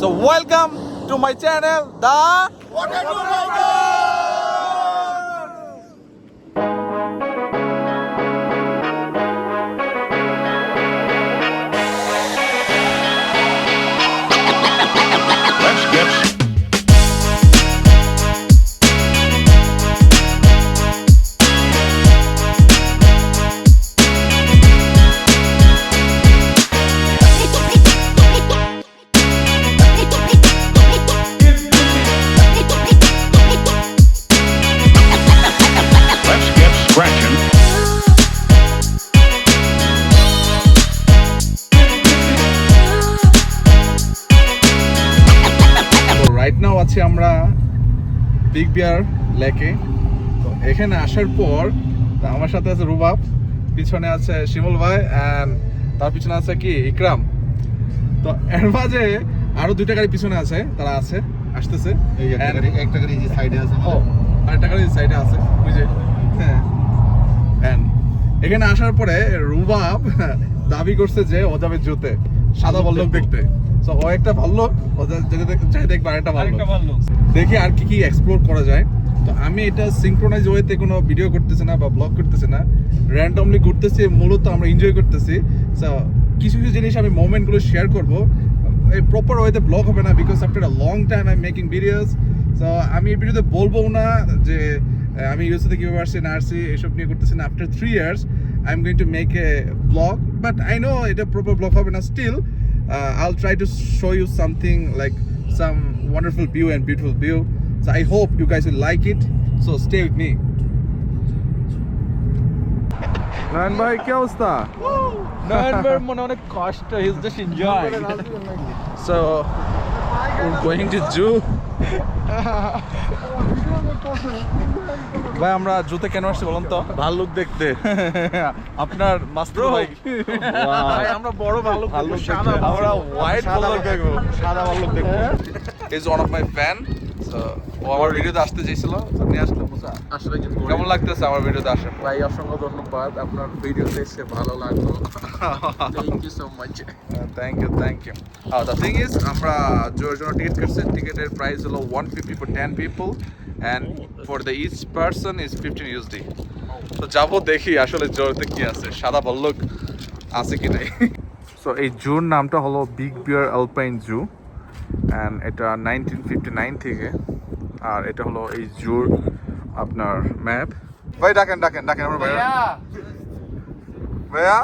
So welcome to my channel, The Waterloo Rider. Let's get scratching. Right now আছি আমরা big বিয়ার লেকে। তো এখানে আসার পর তো আমার সাথে আছে রুবাব, পিছনে আছে শিমুল ভাই, অ্যান্ড তার পিছনে আছে কি ইকরাম। তো এর মাঝে আরো দুইটা গাড়ি পিছনে আছে, তারা আসতেছে। একটা গাড়ি যে সাইডে আছে ও আরেকটা গাড়ি সাইডে আছে বুঝে। হ্যাঁ, and এখানে আসার পরে রুবাব দাবি করছে যে ও যাবে জুতে সাদা বল্লভ দেখতে। সো ও একটা ভাল্লুক, ও যাই দেখবে আরেকটা ভাল্লুক। দেখি আর কি কি এক্সপ্লোর করা যায়। তো আমি এটা সিঙ্ক্রোনাইজ ওয়েতে কোনো ভিডিও করতেছি না বা ব্লগ করতেছি না, র্যান্ডমলি ঘুরতেছি, মূলত আমরা এনজয় করতেছি। সো কিছু কিছু জিনিস আমি মোমেন্টগুলো শেয়ার করবো, এই প্রপার ওয়েতে ব্লগ হবে না, because after a long time I making videos. So আমি এই ভিডিওতে বলবো না যে আমি ইউএসএতে কীভাবে আসছি না আসছি এসব নিয়ে করতেছি না। After 3 years I am going to make a blog, but I know এটা প্রপার ব্লগ হবে না। Still I'll try to show you something like some wonderful view and beautiful view. So I hope you guys will like it. So stay with me. Nayan bhai, kya অবস্থা? Nayan bhai mone onek কষ্ট, he's just enjoying. So we're going to zoo. ভাই আমরা জুতে কেন আসছি বলুন তো? ভাল্লুক দেখতে। আপনার মাস্টার ভাই। ভাই আমরা বড় ভাল্লুক সাদা আমরা হোয়াইট ভাল্লুক দেখবো। সাদা ভাল্লুক দেখবো। He's one of my fan. So ও আমার ভিডিওতে আসতে চাইছিল, তো নিয়ে আসলাম। আসলে কিন্তু কেমন লাগতেছে আমার ভিডিওতে আসা? ভাই অসংখ্য ধন্যবাদ, আপনার ভিডিওতে এসে ভালো লাগলো। Thank you so much. Thank you. The thing is আমরা জোর জন্য টিকিট কাটছি। টিকিটের প্রাইস হলো 150 for 10 people and for the each person is 15 USD. তো যাবো দেখি আসলে জোরতে কি আছে, সাদা ভল্লুক আছে কি নাই। সো এই জুর নামটা হলো Big Bear Alpine Zoo, and এটা 1959 থেকে। আর এটা হলো এই জুর আপনার ম্যাপ। ভাই ডাকেন আমার ভাইয়া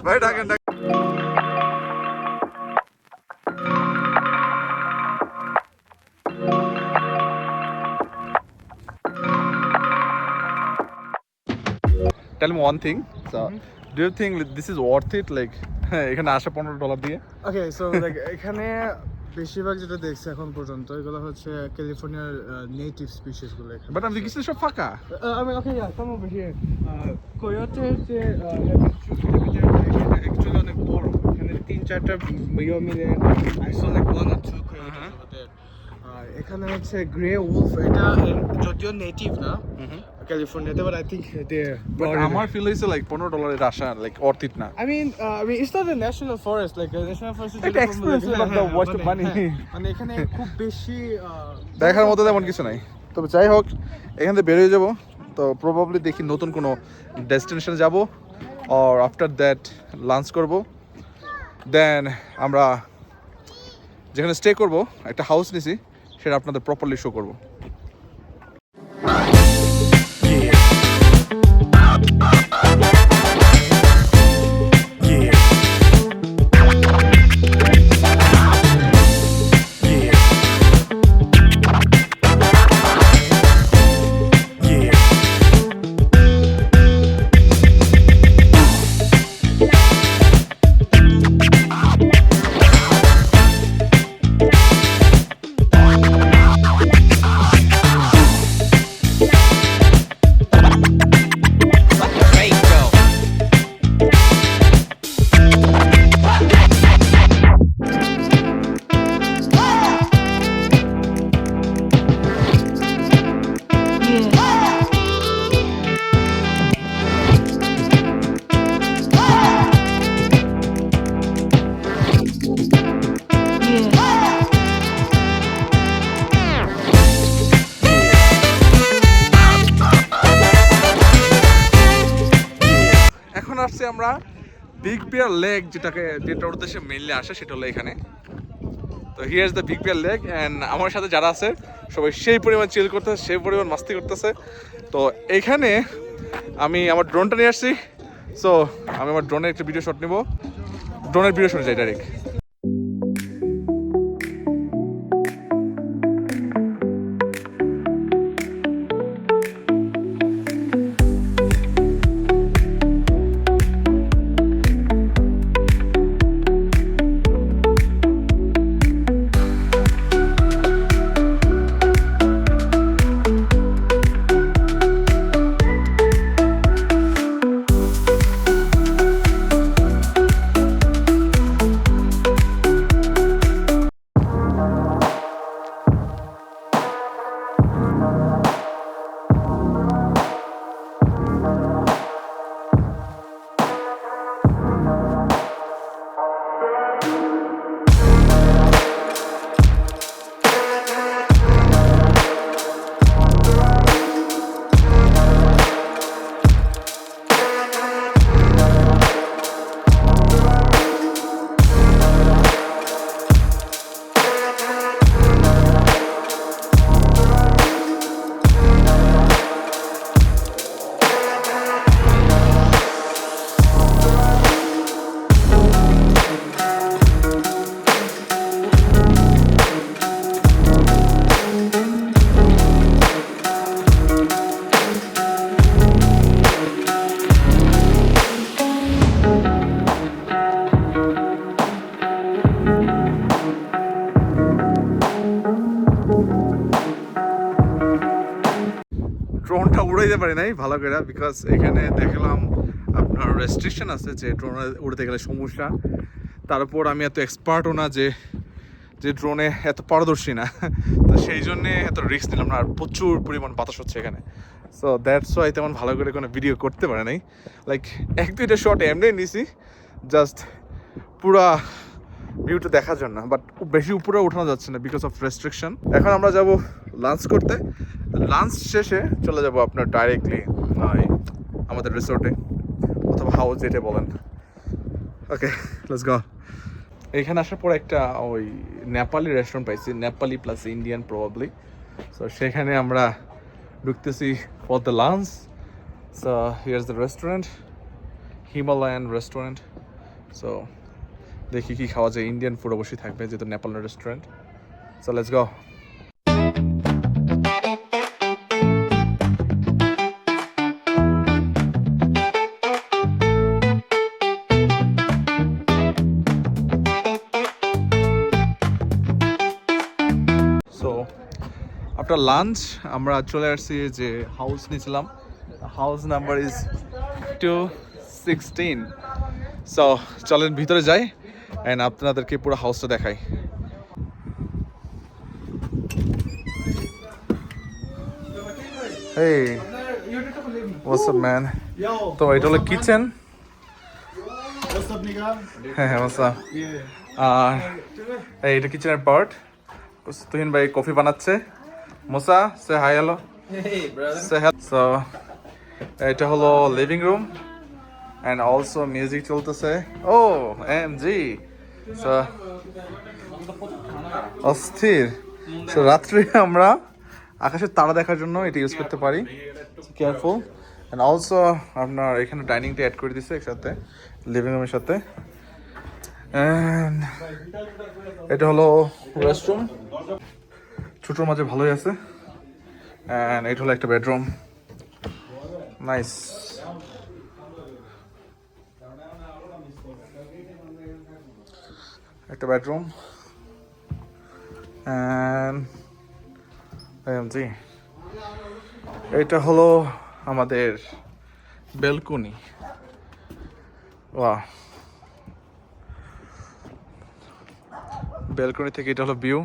ভাই ডাকেন। Tell me one thing. So, do you think this is worth it? Like, এখানে আসা $15 দিয়ে? Okay, so like এখানে বেশিরভাগ যেটা দেখছি এখন পর্যন্ত এগুলো হচ্ছে ক্যালিফোর্নিয়ার নেটিভ স্পিসিস গুলো এখানে। But আমি দেখছি সব ফাঁকা। I mean, okay, yeah, come over here. কোয়োটের যে অ্যাকচুয়ালি অনেক বড়, এখানে 3-4টা ইয়ে মিলে I saw like 1 or 2 coyotes over there. আর এখানে হচ্ছে গ্রে উলফ, এটা যদিও নেটিভ না ক্যালিফোর্নিয়াতে, but I think they're But আমার ফিল হইছে like $15 এর আসা like worth it না। I mean, it's not a national forest, like a national forest. It's expensive, but the waste of money. মানে এখানে খুব বেশি দেখার মতো তেমন কিছু নাই। তবে যাই হোক, এখান থেকে বেরিয়ে যাব। তো প্রবাবলি দেখি নতুন কোনো ডেস্টিনেশনে যাব, or after that লাঞ্চ করব। দেন আমরা যেখানে স্টে করব, একটা হাউস নিছি, সেটা আপনাদের প্রপারলি শো করব। আমরা বিগ বিয়ার লেক যেটার উদ্দেশ্যে মেইনলি আসে সেটা হলো এখানে। তো here is the Big Bear Lake and আমার সাথে যারা আছে সবাই সেই পরিমাণ চিল করতেছে, সেই পরিমাণ মাস্তি করতেছে। তো এখানে আমি আমার ড্রোনটা নিয়ে আসছি, সো আমি আমার ড্রোনের একটা ভিডিও শট নেব। ড্রোনের ভিডিও শটে যাই ডাইরেক্ট। ড্রোনটা উড়াইতে পারি নাই ভালো করে, বিকজ এখানে দেখলাম আপনার রেস্ট্রিকশন আছে যে ড্রোনে উড়তে গেলে সমস্যা। তারপর আমি এত এক্সপার্টও না যে ড্রোনে এত পারদর্শী না, তো সেই জন্যে এত রিস্ক নিলাম না। আর প্রচুর পরিমাণ বাতাস হচ্ছে এখানে, সো দ্যাটস ওয়াই তেমন ভালো করে কোনো ভিডিও করতে পারে নাই। লাইক 1-2টা শট এমনি নিছি জাস্ট পুরা ভিউটা দেখার জন্য, বাট বেশি উপরে ওঠানো যাচ্ছে না বিকজ অফ রেস্ট্রিকশন। এখন আমরা যাব লাঞ্চ করতে। লাঞ্চ শেষে চলে যাব আপনার ডাইরেক্টলি আমাদের রিসোর্টে অথবা হাউস যেটা বলেন। Okay, let's go. এখানে আসার পর একটা ওই নেপালি রেস্টুরেন্ট পাইছি, Nepali plus Indian probably. So সেখানে আমরা ঢুকতেছি for the lunch. So here is the restaurant, Himalayan restaurant. So দেখি কি খাওয়া যায়। ইন্ডিয়ান ফুড অবশ্যই থাকবে যেহেতু নেপালের restaurant. So let's go. So after lunch আমরা চলে আসছি যে হাউস নিয়েছিলাম। House number is 216। সো চলেন ভিতরে যাই অ্যান্ড আপনাদেরকে পুরো হাউসটা দেখাই। Hey, what's up, man? তো এটা হলো কিচেন। হ্যাঁ হ্যাঁ, what's up? আর এটা কিচেনের পার্ট। তুহিন ভাই কফি বানাচ্ছে। মোসা সে হাই, হ্যালো। সে হ্যালো। সো এটা হলো living room and also music চলতেছে। ও এমজি, সো অস্থির। সো রাত্রে আমরা আকাশের তারা দেখার জন্য এটা ইউজ করতে পারি। কেয়ারফুল। অ্যান্ড অলসো আপনার এখানে ডাইনিংটা অ্যাড করে দিচ্ছে একসাথে লিভিং রুমের সাথে। অ্যান্ড এটা হলো রেস্টরুম, ছোটোর মাঝে ভালোই আছে। অ্যান্ড এটা হলো একটা বেডরুম, নাইস। একটা বেডরুম অ্যান্ড এটা হলো আমাদের বেলকনি। ওয়াও, বেলকনি থেকে এটা হলো ভিউ।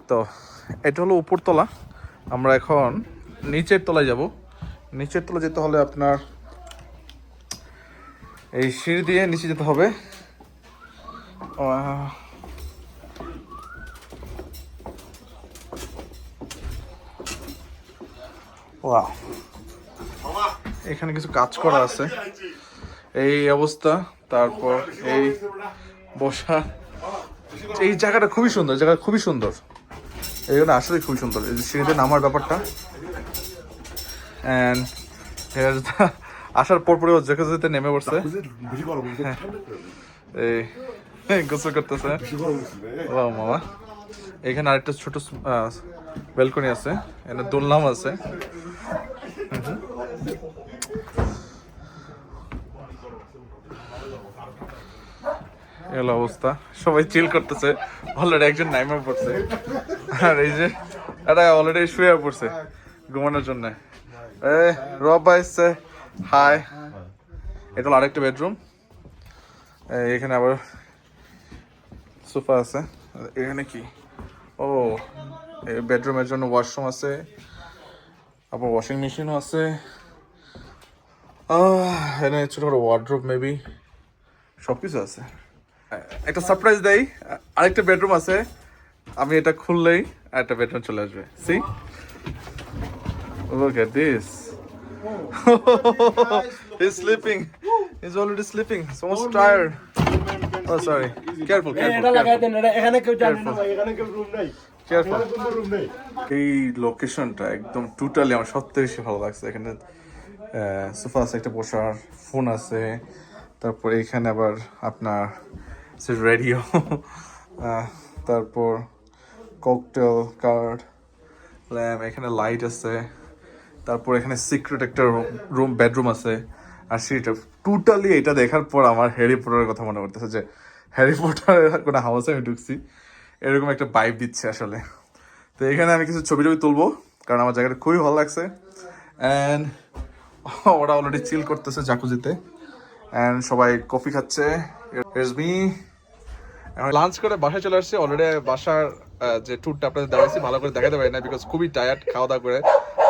তো এটা হলো উপরতলা। আমরা এখন নিচের তলায় যাব। নিচের তলা যেতে হলে আপনার এই সিঁড়ি দিয়ে নিচে যেতে হবে। ওয়াও, এখানে কিছু কাজ করা আছে, এই অবস্থা। তারপর এই বসা, এই জায়গাটা খুবই সুন্দর, জায়গাটা খুবই সুন্দর, এইখানে আসলে খুবই সুন্দর। এই যে সিঁড়িতে নামার ব্যাপারটা, অ্যান্ড আসার পরপরে ও যেতে নেমে পড়ছে, এই গোসল করতেছে। ও মামা, এখানে আরেকটা ছোট ব্যালকনি আছে, এখানে দোলনাম আছে। এলো অবস্থা, সবাই চিল করতেছে। অলরেডি একজন নাইমা পড়ছে, আর এই যে এটা অলরেডি শুয়ে পড়ছে ঘুমানোর জন্য। রবা এসছে, হাই। এটা হলো আরেকটা বেডরুম, এখানে আবার সোফা আছে। এখানে কি, ও এই বেডরুমের জন্য ওয়াশরুম আছে, আবার ওয়াশিং মেশিনও আছে। এখানে ছোট বড় ওয়ার্ড্রোব মেবি, সব কিছু আছে। একটা সারপ্রাইজ দেই, আরেকটা বেডরুম আছে, আমি এটা খুললেই একটা বেডরুম চলে আসবে। See, look at this. He's sleeping. He's already sleeping. So much tired. Oh, sorry. Careful, careful. Careful. এই লোকেশনটা একদম টোটালি আমার সত্যি বেশি ভালো লাগছে। এখানে সোফা আছে, একটা বসার, ফোন আছে, তারপর এখানে আবার আপনার রেডিও, তারপর ককটেল, কার্ড, ল্যাম্প, এখানে লাইট আছে, তারপর এখানে সিক্রেট একটা রুম, বেডরুম আছে। আর সেটা টোটালি এটা দেখার পর আমার হ্যারি পটারের কথা মনে করতেছে, যে হ্যারি পটারের কোনো হাউসে আমি ঢুকছি, এরকম একটা ভাইব দিচ্ছে আসলে। তো এখানে আমি কিছু ছবি তুলবো, কারণ আমার জায়গাটা খুবই ভালো লাগছে। অ্যান্ড ওরা অলরেডি চিল করতেছে জাকুজিতে, অ্যান্ড সবাই কফি খাচ্ছে। লাঞ্চ করে বাসায় চলে আসছি অলরেডি। বাসার যে ট্যুরটা আপনাদের দেখাইছি ভালো করে দেখাতে পারি না, বিকজ খুবই টায়ার্ড খাওয়া দাওয়া করে,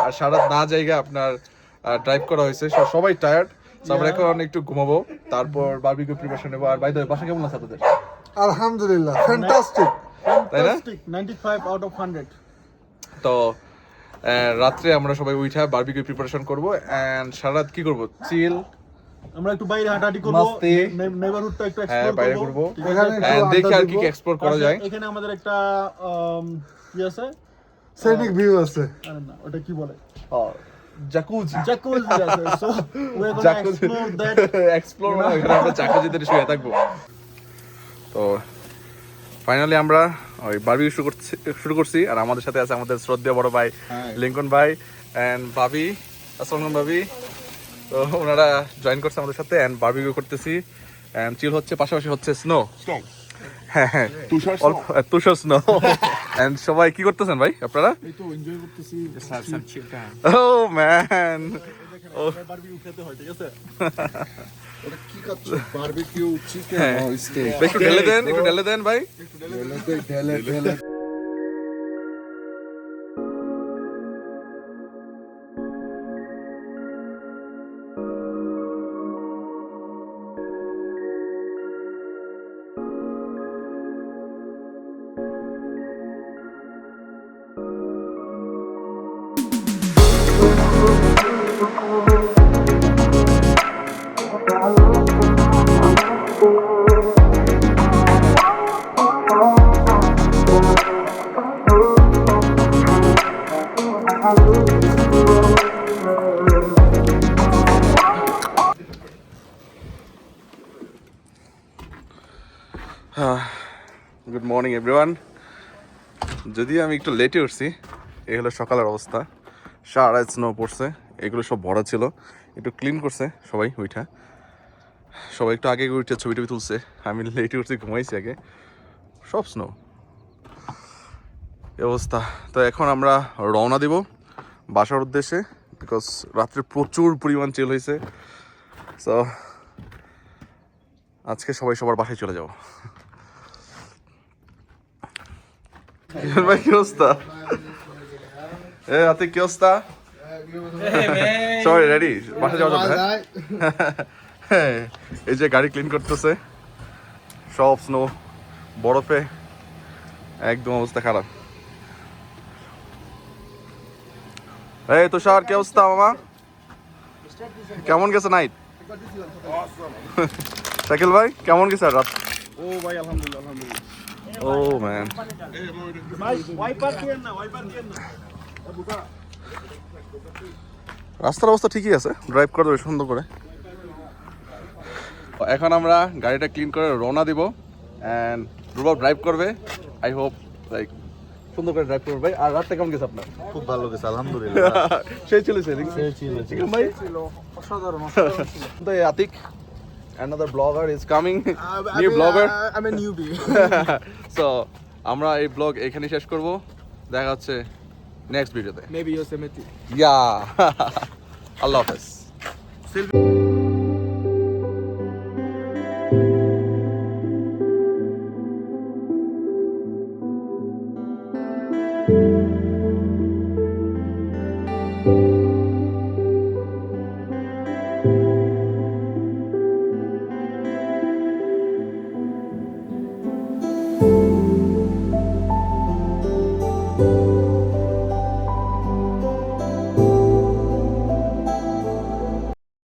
আর সারা না জায়গায় আপনার ড্রাইভ করা হয়েছে, সবাই টায়ার্ড। আমরা এখন একটু ঘুমাবো, তারপর বারবিকিউ প্রিপারেশন নেবো। আর বাইরে বাসা কেমন আছে আপনাদের? আলহামদুলিল্লাহ, ফ্যান্টাস্টিক, তাই না? 95 আউট অফ 100। তো রাত্রে আমরা সবাই উঠা বারবিকিউ প্রিপারেশন করবো, এন্ড সারা রাত কি করবো? চিল, আমরা একটু বাইরে হাঁটাহাঁটি করব, মাস্তি, নেবারহুডটা একটু হ্যাঁ এক্সপ্লোর বাইরে করব, ঘুরবো, এখানে দেখি আর কি কি এক্সপ্লোর করা যায়। এখানে আমাদের একটা কি আছে, Scenic view আছে। আরে না, ওটা কি বলে, জাকুজি জাকুজি আছে। So we are gonna jacuzzi explore that, explore মানে এখানে আমরা জাকুজিতে শুয়ে থাকবো। তো ফাইনালি আমরা ওই বারবিকিউ শুরু করছি, আর আমাদের সাথে আছে আমাদের শ্রদ্ধেয় বড় ভাই লিঙ্কন ভাই এন্ড ভাবি। আসসালামু আলাইকুম ভাবি। তো ওনারা জয়েন করছে আমাদের সাথে, এন্ড বারবিকিউ করতেছি, এন্ড চিল হচ্ছে, পাশাপাশি হচ্ছে স্নো। হ্যাঁ হ্যাঁ, তুষার স্নো। এন্ড সবাই কি করতেছেন ভাই আপনারা? এই তো এনজয় করতেছি, ও ম্যান, বারবিকিউ খেতে হয়, ঠিক আছে? ওটা কি খাচ্ছ? বারবিকিউ চিকেন হ্যাঁ। ও স্টেক। একটু ঢেলে দেন ভাই। ঢেলে গুড মর্নিং এভরিওয়ান। যদিও আমি একটু লেটে উঠছি, এই হলো সকালের অবস্থা। সারা স্নো পড়ছে, এগুলো সব ভরা ছিল, একটু ক্লিন করছে সবাই ওইটা। সবাই একটু আগে উঠে ছবি টবি তুলছে, আমি লেটে উঠছি, ঘুমাইছি আগে, সব স্নো এই অবস্থা। তো এখন আমরা রওনা দিব বাসার উদ্দেশ্যে, বিকজ রাত্রে প্রচুর পরিমাণ চিল হয়েছে। সো আজকে সবাই সবার বাসায় চলে যাবো। ভাই কি অবস্থা? আতে কি অবস্থা? সবাই রেডি বাসা যাওয়া যাবে? হ্যাঁ, এই যে গাড়ি ক্লিন করতেছে, সব স্নো বরফে, একদম অবস্থা খারাপ। এই তুষার কি অবস্থা মামা? কেমন গেছে নাইট? শাকিল ভাই কেমন গেছে রাত? ও ভাই আলহামদুলিল্লাহ ও ম্যান, রাস্তার অবস্থা ঠিকই আছে, ড্রাইভ করতে বেশ সুন্দর করে। এখন আমরা গাড়িটা ক্লিন করে রওনা দিব অ্যান্ড রুবাব ড্রাইভ করবে। আই হোপ লাইক সুন্দর করে ড্রাইভ করবে ভাই। আর রাতটা কেমন গেছে আপনার? খুব ভালো গেছে আলহামদুলিল্লাহ। সেই চলেছে চিকেন ভাই। অসাধারণ তো Atik, another blogger is coming, new blogger. I'm a newbie. So আমরা এই ব্লগ এখানে শেষ করব, দেখা হচ্ছে নেক্সট ভিডিওতে। Maybe Yosemite. ইয়া আল্লাহ হাফেজ।